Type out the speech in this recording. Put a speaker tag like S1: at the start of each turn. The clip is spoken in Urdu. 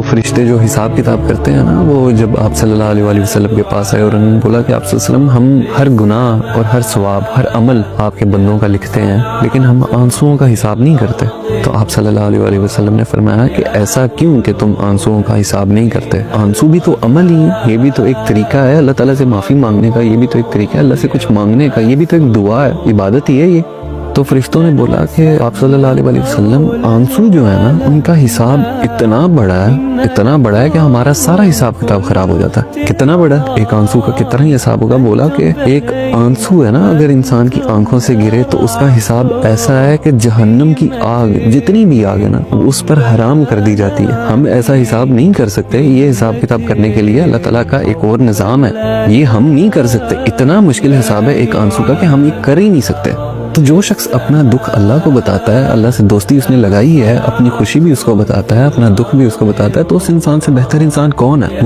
S1: فرشتے جو حساب کتاب کرتے ہیں نا، وہ جب آپ صلی اللہ علیہ وآلہ وسلم کے پاس آئے اور انہوں نے بولا کہ آپ صلی اللہ علیہ وسلم ہم ہر گناہ اور ہر ثواب ہر عمل آپ کے بندوں کا لکھتے ہیں، لیکن ہم آنسوؤں کا حساب نہیں کرتے. تو آپ صلی اللہ علیہ وآلہ وسلم نے فرمایا کہ ایسا کیوں کہ تم آنسوؤں کا حساب نہیں کرتے؟ آنسو بھی تو عمل ہی ہے، یہ بھی تو ایک طریقہ ہے اللہ تعالیٰ سے معافی مانگنے کا، یہ بھی تو ایک طریقہ ہے اللہ سے کچھ مانگنے کا، یہ بھی تو ایک دعا ہے، عبادت ہی ہے یہ. تو فرشتوں نے بولا کہ آپ صلی اللہ علیہ وآلہ وسلم آنسو جو ہے نا ان کا حساب اتنا بڑا ہے کہ ہمارا سارا حساب کتاب خراب ہو جاتا ہے. کتنا بڑا ہے ایک آنسو کا، کتنا ہی حساب ہوگا. بولا کہ ایک آنسو ہے نا اگر انسان کی آنکھوں سے گرے تو اس کا حساب ایسا ہے کہ جہنم کی آگ جتنی بھی آگ ہے نا اس پر حرام کر دی جاتی ہے. ہم ایسا حساب نہیں کر سکتے، یہ حساب کتاب کرنے کے لیے اللہ تعالیٰ کا ایک اور نظام ہے، یہ ہم نہیں کر سکتے. اتنا مشکل حساب ہے ایک آنسو کا کہ ہم یہ کر ہی نہیں سکتے. تو جو شخص اپنا دکھ اللہ کو بتاتا ہے، اللہ سے دوستی اس نے لگائی ہے، اپنی خوشی بھی اس کو بتاتا ہے، اپنا دکھ بھی اس کو بتاتا ہے، تو اس انسان سے بہتر انسان کون ہے؟